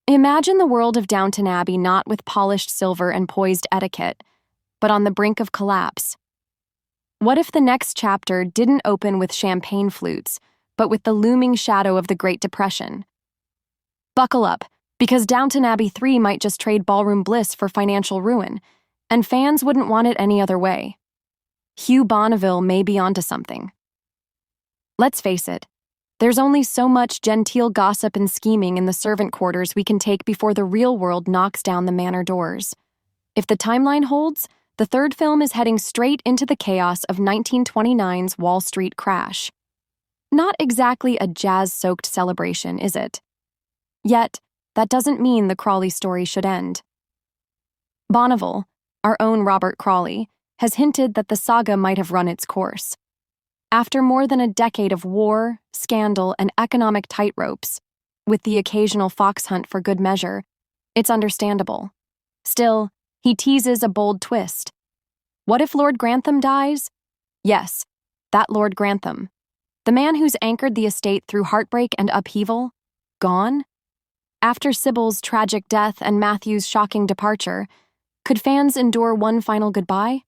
Imagine the world of Downton Abbey not with polished silver and poised etiquette, but on the brink of collapse. What if the next chapter didn't open with champagne flutes, but with the looming shadow of the Great Depression? Buckle up, because Downton Abbey 3 might just trade ballroom bliss for financial ruin, and fans wouldn't want it any other way. Hugh Bonneville may be onto something. Let's face it, there's only so much genteel gossip and scheming in the servant quarters we can take before the real world knocks down the manor doors. If the timeline holds, the third film is heading straight into the chaos of 1929's Wall Street crash. Not exactly a jazz-soaked celebration, is it? Yet, that doesn't mean the Crawley story should end. Bonneville, our own Robert Crawley, has hinted that the saga might have run its course. After more than a decade of war, scandal, and economic tightropes, with the occasional fox hunt for good measure, it's understandable. Still, he teases a bold twist. What if Lord Grantham dies? Yes, that Lord Grantham. The man who's anchored the estate through heartbreak and upheaval, gone? After Sybil's tragic death and Matthew's shocking departure, could fans endure one final goodbye?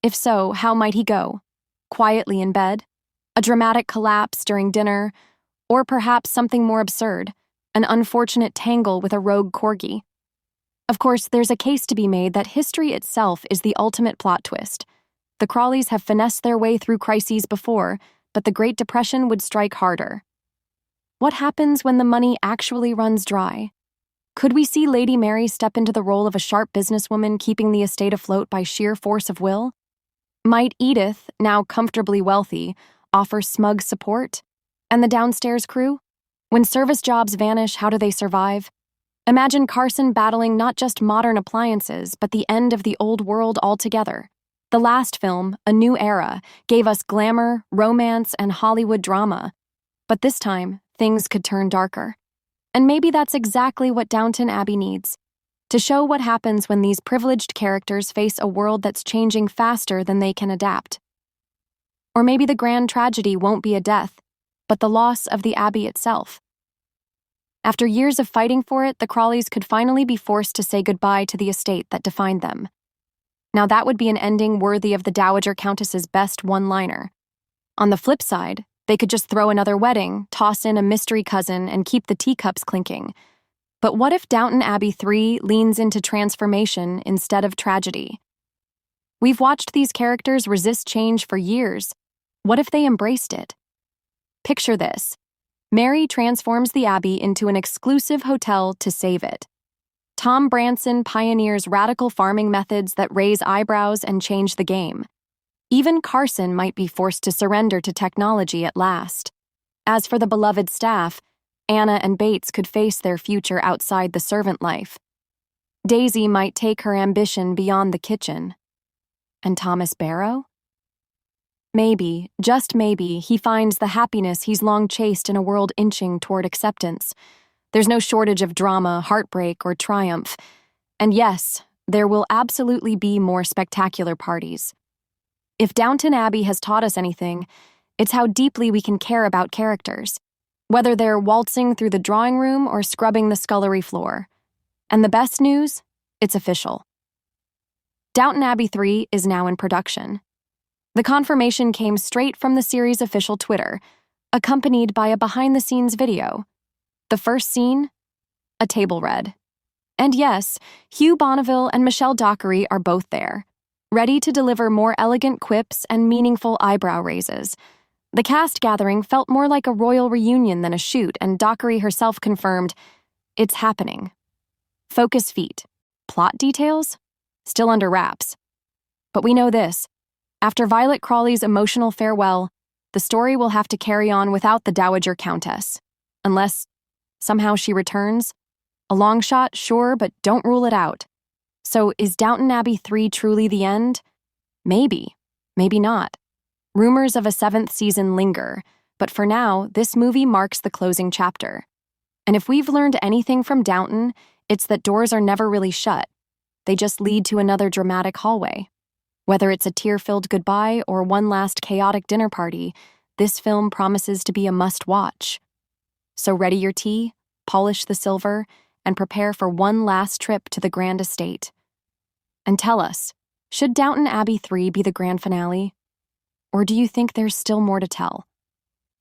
If so, how might he go? Quietly in bed? A dramatic collapse during dinner? Or perhaps something more absurd, an unfortunate tangle with a rogue corgi? Of course, there's a case to be made that history itself is the ultimate plot twist. The Crawleys have finessed their way through crises before, but the Great Depression would strike harder. What happens when the money actually runs dry? Could we see Lady Mary step into the role of a sharp businesswoman keeping the estate afloat by sheer force of will? Might Edith, now comfortably wealthy, offer smug support? And the downstairs crew? When service jobs vanish, how do they survive? Imagine Carson battling not just modern appliances, but the end of the old world altogether. The last film, A New Era, gave us glamour, romance, and Hollywood drama. But this time, things could turn darker. And maybe that's exactly what Downton Abbey needs. To show what happens when these privileged characters face a world that's changing faster than they can adapt. Or maybe the grand tragedy won't be a death, but the loss of the Abbey itself. After years of fighting for it, the Crawleys could finally be forced to say goodbye to the estate that defined them. Now that would be an ending worthy of the Dowager Countess's best one-liner. On the flip side, they could just throw another wedding, toss in a mystery cousin, and keep the teacups clinking. But what if Downton Abbey 3 leans into transformation instead of tragedy? We've watched these characters resist change for years. What if they embraced it? Picture this. Mary transforms the Abbey into an exclusive hotel to save it. Tom Branson pioneers radical farming methods that raise eyebrows and change the game. Even Carson might be forced to surrender to technology at last. As for the beloved staff, Anna and Bates could face their future outside the servant life. Daisy might take her ambition beyond the kitchen. And Thomas Barrow? Maybe, just maybe, he finds the happiness he's long chased in a world inching toward acceptance. There's no shortage of drama, heartbreak, or triumph. And yes, there will absolutely be more spectacular parties. If Downton Abbey has taught us anything, it's how deeply we can care about characters, whether they're waltzing through the drawing room or scrubbing the scullery floor. And the best news? It's official. Downton Abbey 3 is now in production. The confirmation came straight from the series' official Twitter, accompanied by a behind-the-scenes video. The first scene? A table read. And yes, Hugh Bonneville and Michelle Dockery are both there, ready to deliver more elegant quips and meaningful eyebrow raises. The cast gathering felt more like a royal reunion than a shoot, and Dockery herself confirmed, it's happening. Focus feet. Plot details? Still under wraps. But we know this. After Violet Crawley's emotional farewell, the story will have to carry on without the Dowager Countess. Unless, somehow she returns. A long shot, sure, but don't rule it out. So is Downton Abbey 3 truly the end? Maybe. Maybe not. Rumors of a 7th season linger, but for now, this movie marks the closing chapter. And if we've learned anything from Downton, it's that doors are never really shut. They just lead to another dramatic hallway. Whether it's a tear-filled goodbye or one last chaotic dinner party, this film promises to be a must-watch. So ready your tea, polish the silver, and prepare for one last trip to the grand estate. And tell us, should Downton Abbey 3 be the grand finale? Or do you think there's still more to tell?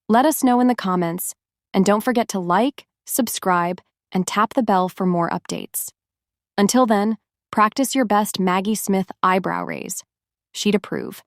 Let us know in the comments, and don't forget to like, subscribe, and tap the bell for more updates. Until then, practice your best Maggie Smith eyebrow raise. She'd approve.